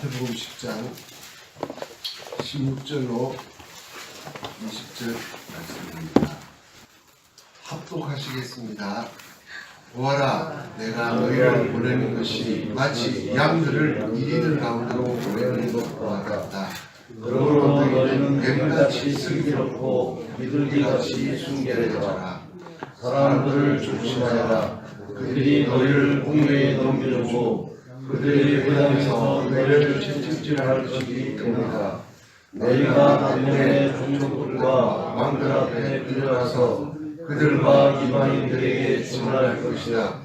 마태복음 10장 16절로 20절 말씀입니다. 합독하시겠습니다. 보아라, 내가 너희를 보내는 것이 마치 양들을 이리들 가운데로 보내는 것과 같다. 그러므로 너희는 뱀같이 슬기롭고 비둘기같이 순결해져라. 사람들을 조심하여라. 그들이 너희를 공회에 넘겨주고 그들의 회당에서 너희를 채찍질할 것이기 때문이다. 너희가 나중에 종족들과 왕들 앞에 끌려가서 그들과 이방인들에게 증언할 것이다.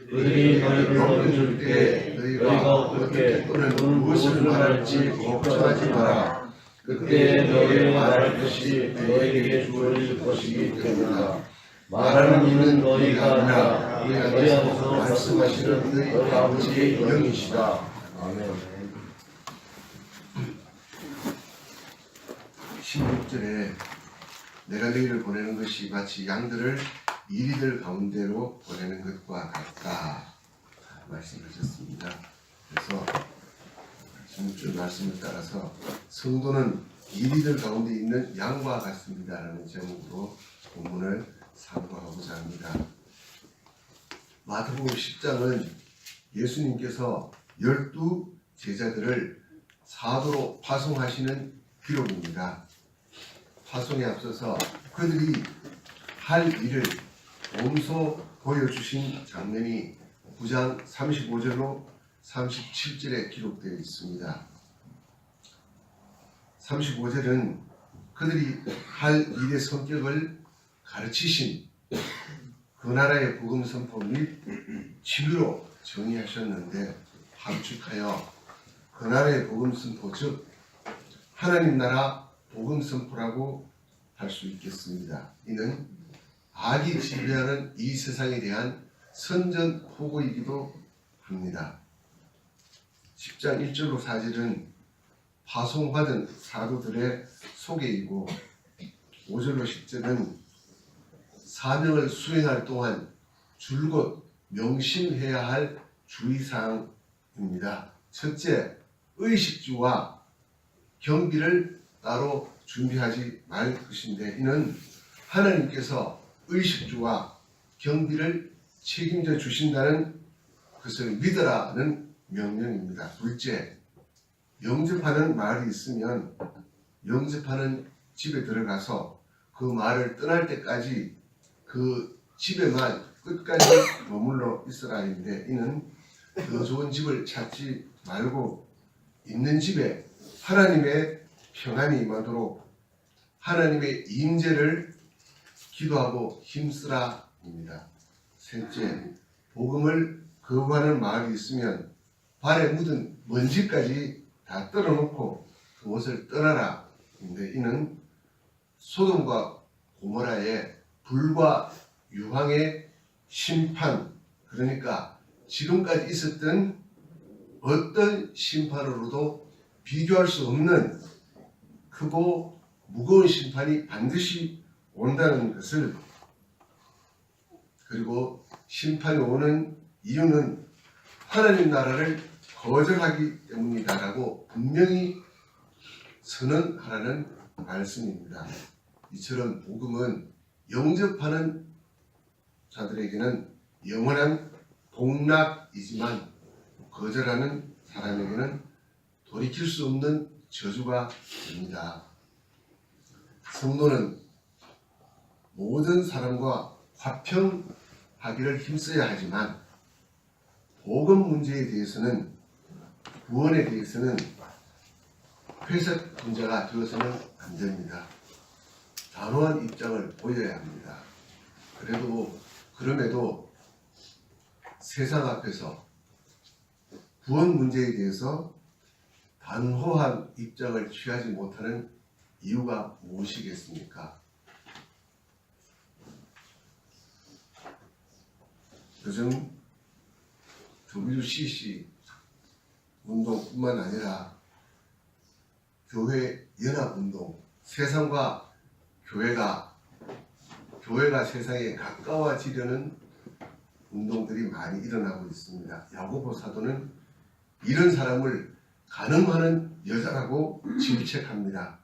그들이 너희를 넘겨줄 때 너희가 어떻게 또는 무엇을 말할지 걱정하지 마라. 그때 너희의 말할 것이 너희에게 주어질 것이기 때문이다. 말하는 이는 너희가 아니라 너희 안에서 말씀하시는 너희 아버지의 영이시다. 아멘. 16절에 내가 너희를 보내는 것이 마치 양들을 이리들 가운데로 보내는 것과 같다 말씀하셨습니다. 그래서 16절 말씀을 따라서 성도는 이리들 가운데 있는 양과 같습니다라는 제목으로 본문을 상고하고자 합니다. 마태복음 10장은 예수님께서 12 제자들을 사도로 파송하시는 기록입니다. 파송에 앞서서 그들이 할 일을 몸소 보여주신 장면이 9장 35절로 37절에 기록되어 있습니다. 35절은 그들이 할 일의 성격을 가르치신 그 나라의 복음 선포 및 진리로 정의하셨는데 함축하여 그 나라의 복음 선포 즉 하나님 나라 복음 선포라고 할 수 있겠습니다. 이는 악이 지배하는 이 세상에 대한 선전포고이기도 합니다. 10장 1절로 4절은 파송받은 사도들의 소개이고 5절로 10절은 사명을 수행할 동안 줄곧 명심해야 할 주의사항입니다. 첫째, 의식주와 경비를 따로 준비하지 말 것인데 이는 하나님께서 의식주와 경비를 책임져 주신다는 것을 믿으라는 명령입니다. 둘째, 영접하는 말이 있으면 영접하는 집에 들어가서 그 말을 떠날 때까지 그 집에만 끝까지 머물러 있으라인데 이는 더 좋은 집을 찾지 말고 있는 집에 하나님의 평안이 임하도록 하나님의 임재를 기도하고 힘쓰라입니다. 셋째, 복음을 거부하는 마음이 있으면 발에 묻은 먼지까지 다 떨어놓고 그곳을 떠나라인데 이는 소돔과 고모라의 불과 유황의 심판, 그러니까 지금까지 있었던 어떤 심판으로도 비교할 수 없는 크고 무거운 심판이 반드시 온다는 것을, 그리고 심판이 오는 이유는 하나님 나라를 거절하기 때문이다라고 분명히 선언하라는 말씀입니다. 이처럼 복음은 영접하는 자들에게는 영원한 복락이지만 거절하는 사람에게는 돌이킬 수 없는 저주가 됩니다. 성도는 모든 사람과 화평하기를 힘써야 하지만 복음 문제에 대해서는, 구원에 대해서는 회색 분자가 되어서는 안 됩니다. 단호한 입장을 보여야 합니다. 그럼에도 세상 앞에서 구원 문제에 대해서 단호한 입장을 취하지 못하는 이유가 무엇이겠습니까? 요즘 WCC 운동뿐만 아니라 교회 연합운동, 세상과 교회가 세상에 가까워지려는 운동들이 많이 일어나고 있습니다. 야고보 사도는 이런 사람을 간음하는 여자라고 질책합니다.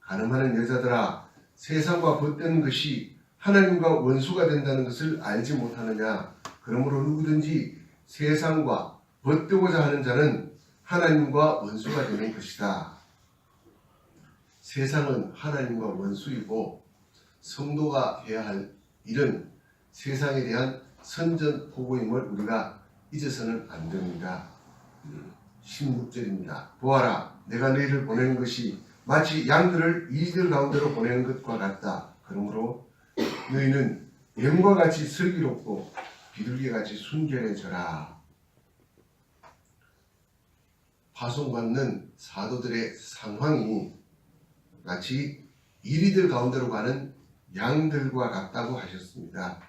간음하는 여자들아, 세상과 벗되는 것이 하나님과 원수가 된다는 것을 알지 못하느냐? 그러므로 누구든지 세상과 벗되고자 하는 자는 하나님과 원수가 되는 것이다. 세상은 하나님과 원수이고 성도가 해야 할 일은 세상에 대한 선전포고임을 우리가 잊어서는 안 됩니다. 16절입니다. 보아라, 내가 너희를 보내는 것이 마치 양들을 이들 가운데로 보내는 것과 같다. 그러므로 너희는 뱀과 같이 슬기롭고 비둘기같이 순결해져라. 파송받는 사도들의 상황이 마치 이리들 가운데로 가는 양들과 같다고 하셨습니다.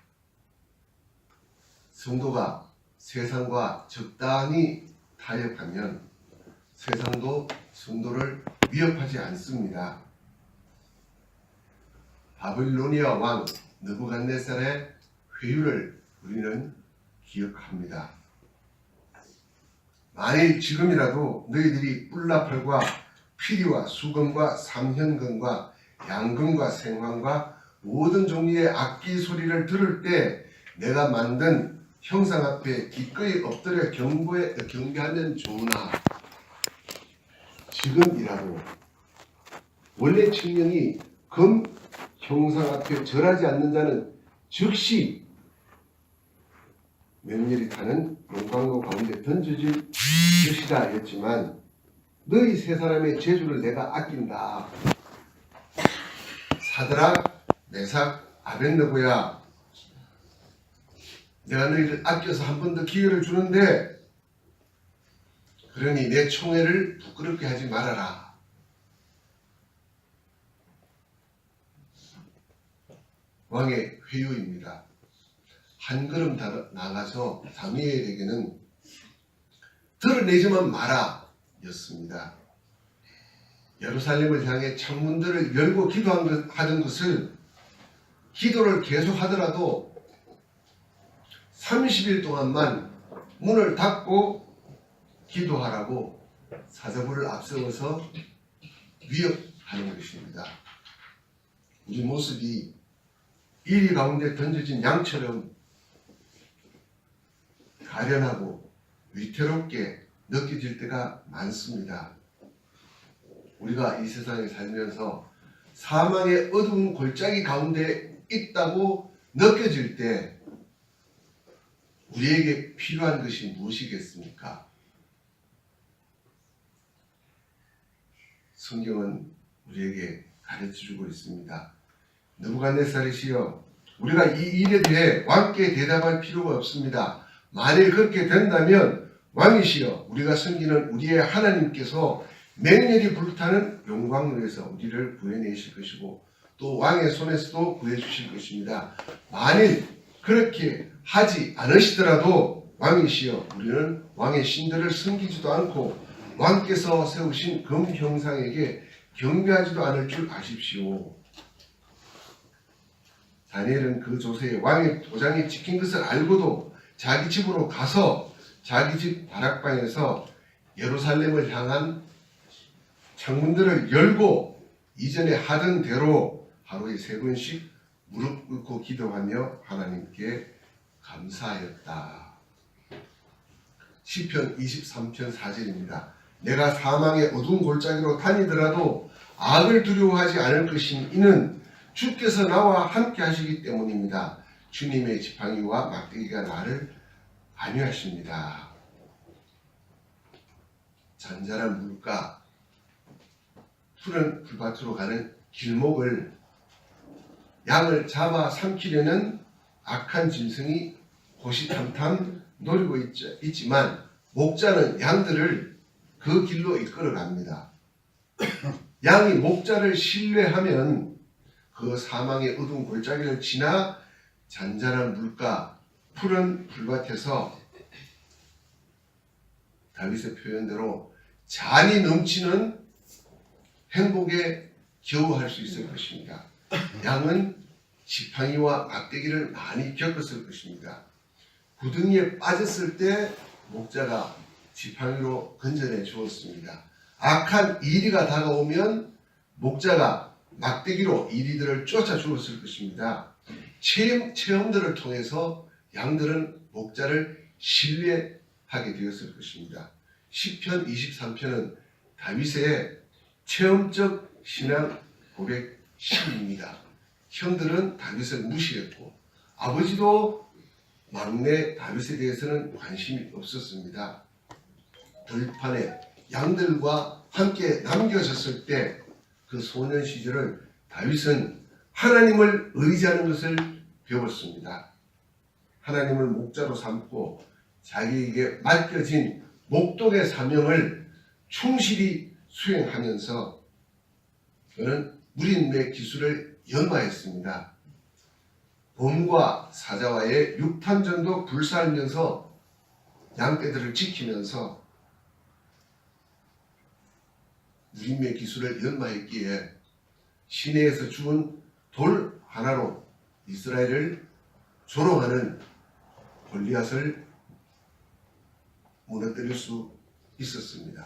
성도가 세상과 적당히 타협하면 세상도 성도를 위협하지 않습니다. 바빌로니아 왕 느부갓네살의 회유를 우리는 기억합니다. 만일 지금이라도 너희들이 뿔나팔과 피리와 수금과 삼현금과 양금과 생황과 모든 종류의 악기 소리를 들을 때 내가 만든 형상 앞에 기꺼이 엎드려 경배하면 좋으나 지금이라도 원래 칙령이 금 형상 앞에 절하지 않는 자는 즉시 맹렬히 타는 용광로 가운데 던져질 것이다 했지만 너희 세 사람의 재주를 내가 아낀다. 사드락, 메삭, 아벳느고야, 내가 너희를 아껴서 한 번 더 기회를 주는데 그러니 내 총애를 부끄럽게 하지 말아라. 왕의 회유입니다. 한 걸음 나가서 다니엘에게는 드러내지만 마라 였습니다. 예루살렘을 향해 창문들을 열고 기도하던 것을 기도를 계속하더라도 30일 동안만 문을 닫고 기도하라고 사자부를 앞세워서 위협하는 것입니다. 우리 모습이 이리 가운데 던져진 양처럼 가련하고 위태롭게 느껴질 때가 많습니다. 우리가 이 세상에 살면서 사망의 어두운 골짜기 가운데 있다고 느껴질 때 우리에게 필요한 것이 무엇이겠습니까? 성경은 우리에게 가르쳐주고 있습니다. 느부갓네살이시여, 우리가 이 일에 대해 왕께 대답할 필요가 없습니다. 만일 그렇게 된다면 왕이시여, 우리가 섬기는 우리의 하나님께서 맹렬히 불타는 용광로에서 우리를 구해내실 것이고 또 왕의 손에서도 구해주실 것입니다. 만일 그렇게 하지 않으시더라도 왕이시여, 우리는 왕의 신들을 섬기지도 않고 왕께서 세우신 금 형상에게 경배하지도 않을 줄 아십시오. 다니엘은 그 조세에 왕의 도장이 찍힌 것을 알고도 자기 집으로 가서 자기 집 다락방에서 예루살렘을 향한 창문들을 열고 이전에 하던 대로 하루에 3번씩 무릎 꿇고 기도하며 하나님께 감사하였다. 시편 23편 4절입니다. 내가 사망의 어두운 골짜기로 다니더라도 악을 두려워하지 않을 것인 이는 주께서 나와 함께 하시기 때문입니다. 주님의 지팡이와 막대기가 나를 안위하십니다. 잔잔한 물가, 푸른 풀밭으로 가는 길목을 양을 잡아 삼키려는 악한 짐승이 호시탐탐 노리고 있지만 목자는 양들을 그 길로 이끌어 갑니다. 양이 목자를 신뢰하면 그 사망의 어두운 골짜기를 지나 잔잔한 물가, 푸른 풀밭에서 다윗의 표현대로 잔이 넘치는 행복에 겨우할 수 있을 것입니다. 양은 지팡이와 막대기를 많이 겪었을 것입니다. 구덩이에 빠졌을 때 목자가 지팡이로 건져내 주었습니다. 악한 이리가 다가오면 목자가 막대기로 이리들을 쫓아 주었을 것입니다. 체험들을 통해서 양들은 목자를 신뢰하게 되었을 것입니다. 시편 23편은 다윗의 체험적 신앙 고백 시입니다. 형들은 다윗을 무시했고 아버지도 막내 다윗에 대해서는 관심이 없었습니다. 들판에 양들과 함께 남겨졌을 때 그 소년 시절을 다윗은 하나님을 의지하는 것을 배웠습니다. 하나님을 목자로 삼고 자기에게 맡겨진 목독의 사명을 충실히 수행하면서 그는 무린내 기술을 연마했습니다. 봄과 사자와의 육탄전도 불사하면서 양떼들을 지키면서 무린내 기술을 연마했기에 시내에서 주운 돌 하나로 이스라엘을 조롱하는 골리앗을 무너뜨릴 수 있었습니다.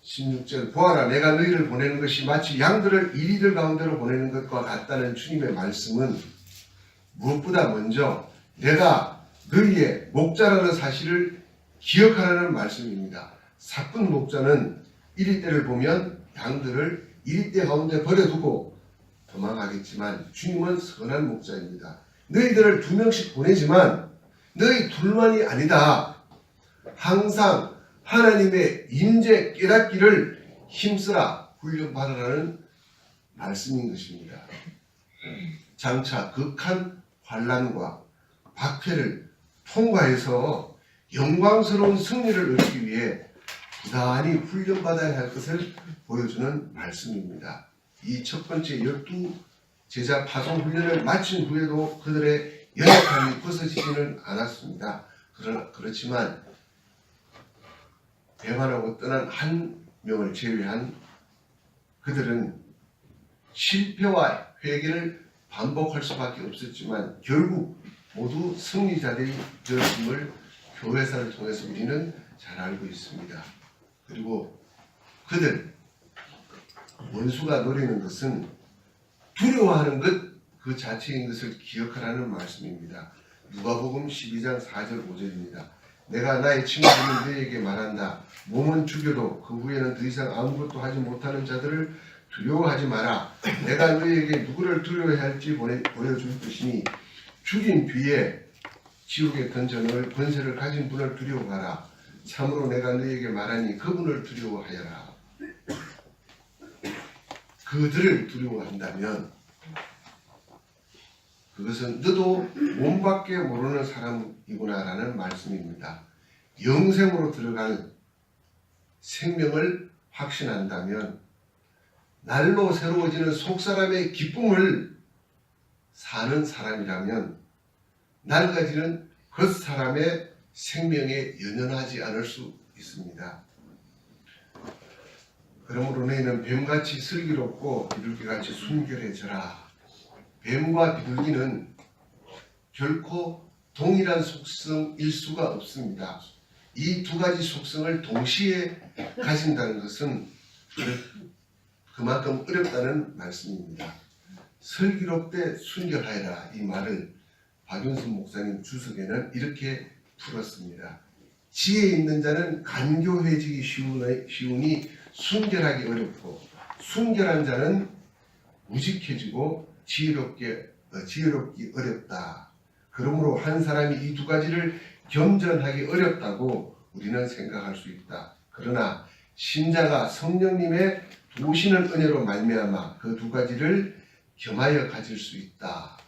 16절 보아라 내가 너희를 보내는 것이 마치 양들을 이리들 가운데로 보내는 것과 같다는 주님의 말씀은 무엇보다 먼저 내가 너희의 목자라는 사실을 기억하라는 말씀입니다. 사꾼 목자는 이리떼를 보면 양들을 이리떼 가운데 버려두고 도망가겠지만 주님은 선한 목자입니다. 너희들을 2명씩 보내지만 너희 둘만이 아니다. 항상 하나님의 임재 깨닫기를 힘쓰라 훈련받으라는 말씀인 것입니다. 장차 극한 환난과 박해를 통과해서 영광스러운 승리를 얻기 위해 부단히 훈련받아야 할 것을 보여주는 말씀입니다. 이 첫 번째 12제자 파송 훈련을 마친 후에도 그들의 연약함이 벗어지지는 않았습니다. 그렇지만 배반하고 떠난 한 명을 제외한 그들은 실패와 회개를 반복할 수밖에 없었지만 결국 모두 승리자들이 되었음을 교회사를 통해서 우리는 잘 알고 있습니다. 그리고 그들 원수가 노리는 것은 두려워하는 것 그 자체인 것을 기억하라는 말씀입니다. 누가복음 12장 4절 5절입니다. 내가 나의 친구들은 너희에게 말한다. 몸은 죽여도 그 후에는 더 이상 아무것도 하지 못하는 자들을 두려워하지 마라. 내가 너희에게 누구를 두려워해야 할지 보여줄 것이니 죽인 뒤에 지옥에 던져놓을 권세를 가진 분을 두려워하라. 참으로 내가 너희에게 말하니 그분을 두려워하여라. 그들을 두려워한다면 그것은 너도 몸밖에 모르는 사람이구나라는 말씀입니다. 영생으로 들어갈 생명을 확신한다면 날로 새로워지는 속사람의 기쁨을 사는 사람이라면 낡아지는 겉사람의 생명에 연연하지 않을 수 있습니다. 그러므로 너희는 뱀같이 슬기롭고 비둘기같이 순결해져라. 뱀과 비둘기는 결코 동일한 속성일 수가 없습니다. 이 두 가지 속성을 동시에 가진다는 것은 그만큼 어렵다는 말씀입니다. 슬기롭되 순결하여라 이 말을 박윤순 목사님 주석에는 이렇게 풀었습니다. 지혜 있는 자는 간교해지기 쉬우니 순결하기 어렵고 순결한 자는 무직해지고 지혜롭기 어렵다. 그러므로 한 사람이 이 두 가지를 겸전하기 어렵다고 우리는 생각할 수 있다. 그러나 신자가 성령님의 도우시는 은혜로 말미암아 그 두 가지를 겸하여 가질 수 있다.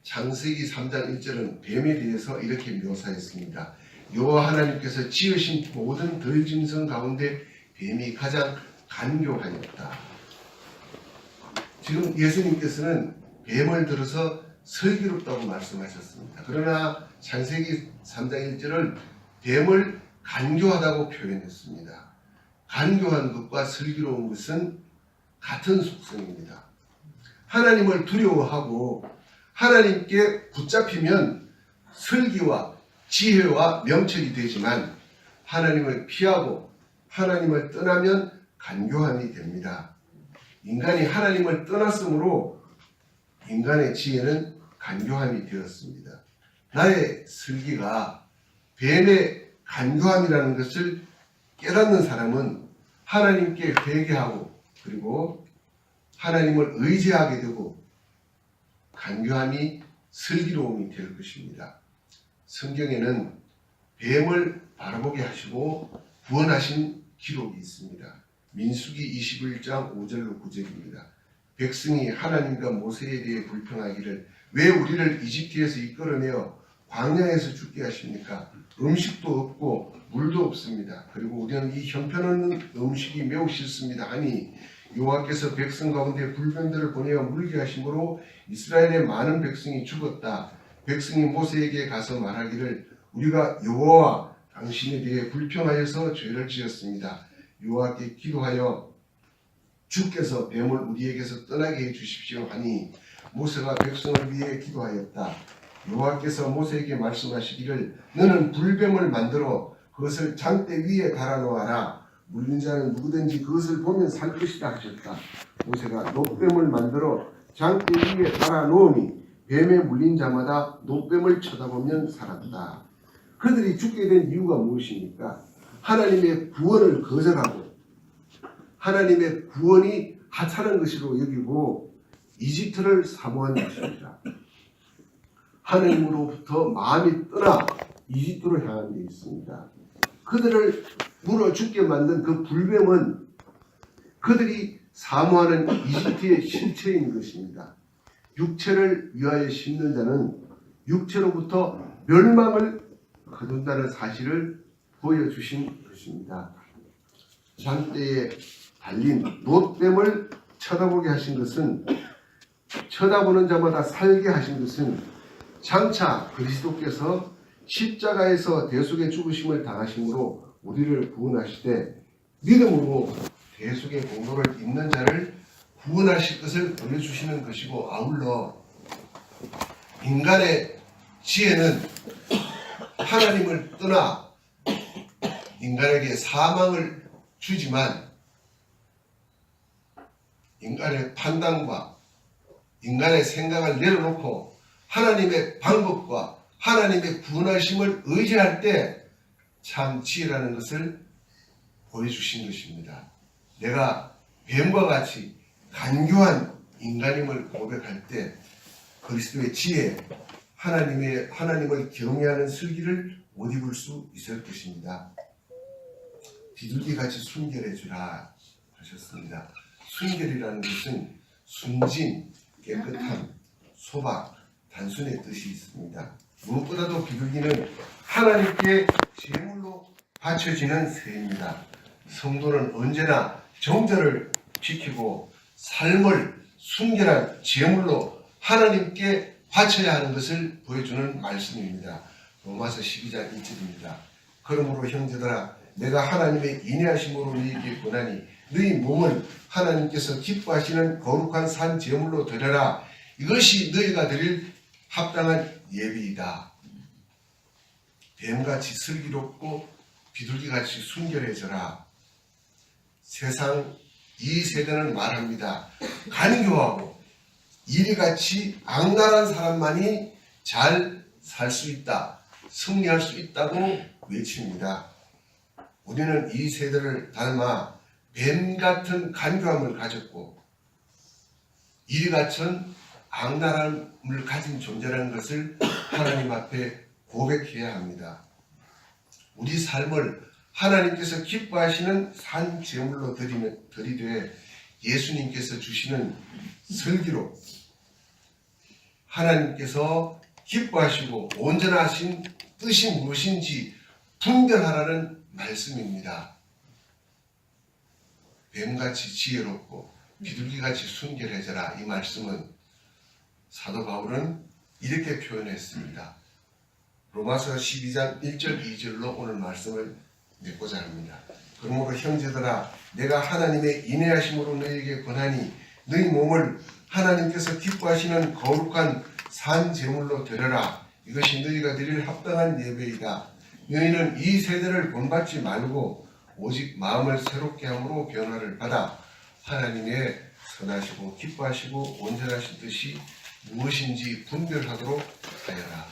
창세기 3장 1절은 뱀에 대해서 이렇게 묘사했습니다. 여호와 하나님께서 지으신 모든 들짐승 가운데 뱀이 가장 간교하였다. 지금 예수님께서는 뱀을 들어서 슬기롭다고 말씀하셨습니다. 그러나 창세기 3장 1절은 뱀을 간교하다고 표현했습니다. 간교한 것과 슬기로운 것은 같은 속성입니다. 하나님을 두려워하고 하나님께 붙잡히면 슬기와 지혜와 명철이 되지만 하나님을 피하고 하나님을 떠나면 간교함이 됩니다. 인간이 하나님을 떠났으므로 인간의 지혜는 간교함이 되었습니다. 나의 슬기가 뱀의 간교함이라는 것을 깨닫는 사람은 하나님께 회개하고 그리고 하나님을 의지하게 되고 간교함이 슬기로움이 될 것입니다. 성경에는 뱀을 바라보게 하시고 구원하신 기록이 있습니다. 민수기 21장 5절로 9절입니다. 백성이 하나님과 모세에 대해 불평하기를 왜 우리를 이집트에서 이끌어내어 광야에서 죽게 하십니까? 음식도 없고 물도 없습니다. 그리고 우리는 이 형편없는 음식이 매우 싫습니다 하니 여호와께서 백성 가운데 불병들을 보내어 물게 하심으로 이스라엘의 많은 백성이 죽었다. 백성이 모세에게 가서 말하기를 우리가 여호와와 당신에 대해 불평하여서 죄를 지었습니다. 여호와께 기도하여 주께서 뱀을 우리에게서 떠나게 해주십시오 하니 모세가 백성을 위해 기도하였다. 여호와께서 모세에게 말씀하시기를 너는 불뱀을 만들어 그것을 장대 위에 달아놓아라. 물린 자는 누구든지 그것을 보면 살 것이다 하셨다. 모세가 놋뱀을 만들어 장대 위에 달아놓으니 뱀에 물린 자마다 놋뱀을 쳐다보면 살았다. 그들이 죽게 된 이유가 무엇입니까? 하나님의 구원을 거절하고 하나님의 구원이 하찮은 것으로 여기고 이집트를 사모한 것입니다. 하나님으로부터 마음이 떠나 이집트로 향한 데 있습니다. 그들을 물어 죽게 만든 그 불뱀은 그들이 사모하는 이집트의 실체인 것입니다. 육체를 위하여 심는 자는 육체로부터 멸망을 거둔다는 사실을 보여주신 것입니다. 장대에 달린 놋뱀을 쳐다보게 하신 것은 쳐다보는 자마다 살게 하신 것은 장차 그리스도께서 십자가에서 대속의 죽으심을 당하심으로 우리를 구원하시되 믿음으로 대속의 공로를 입는 자를 구원하실 것을 보여주시는 것이고 아울러 인간의 지혜는 하나님을 떠나 인간에게 사망을 주지만 인간의 판단과 인간의 생각을 내려놓고 하나님의 방법과 하나님의 구원하심을 의지할 때 참 지혜라는 것을 보여주신 것입니다. 내가 뱀과 같이 간교한 인간임을 고백할 때 그리스도의 지혜, 하나님을 경외하는 슬기를 못 입을 수 있을 것입니다. 비둘기같이 순결해주라 하셨습니다. 순결이라는 것은 순진, 깨끗함, 소박, 단순의 뜻이 있습니다. 무엇보다도 비둘기는 하나님께 제물로 바쳐지는 새입니다. 성도는 언제나 정절을 지키고 삶을 순결한 제물로 하나님께 바쳐야 하는 것을 보여주는 말씀입니다. 로마서 12장 1절입니다. 그러므로 형제들아 내가 하나님의 인내하심으로 너희에게 권하니 너희 몸을 하나님께서 기뻐하시는 거룩한 산 제물로 드려라. 이것이 너희가 드릴 합당한 예비이다. 뱀같이 슬기롭고 비둘기같이 순결해져라. 세상 이 세대는 말합니다. 간교하고 이리같이 악랄한 사람만이 잘 살 수 있다. 승리할 수 있다고 외칩니다. 우리는 이 세대를 닮아 뱀 같은 간교함을 가졌고 이리 같은 악랄함을 가진 존재라는 것을 하나님 앞에 고백해야 합니다. 우리 삶을 하나님께서 기뻐하시는 산 제물로 드리되 예수님께서 주시는 슬기로 하나님께서 기뻐하시고 온전하신 뜻이 무엇인지 분별하라는 말씀입니다. 뱀같이 지혜롭고 비둘기같이 순결해져라. 이 말씀은 사도 바울은 이렇게 표현했습니다. 로마서 12장 1절 2절로 오늘 말씀을 맺고자 합니다. 그러므로 형제들아 내가 하나님의 인내하심으로 너희에게 권하니 너희 몸을 하나님께서 기뻐하시는 거룩한 산 제물로 드려라. 이것이 너희가 드릴 합당한 예배이다. 너희는 이 세대를 본받지 말고 오직 마음을 새롭게 함으로 변화를 받아 하나님의 선하시고 기뻐하시고 온전하신 뜻이 무엇인지 분별하도록 하여라.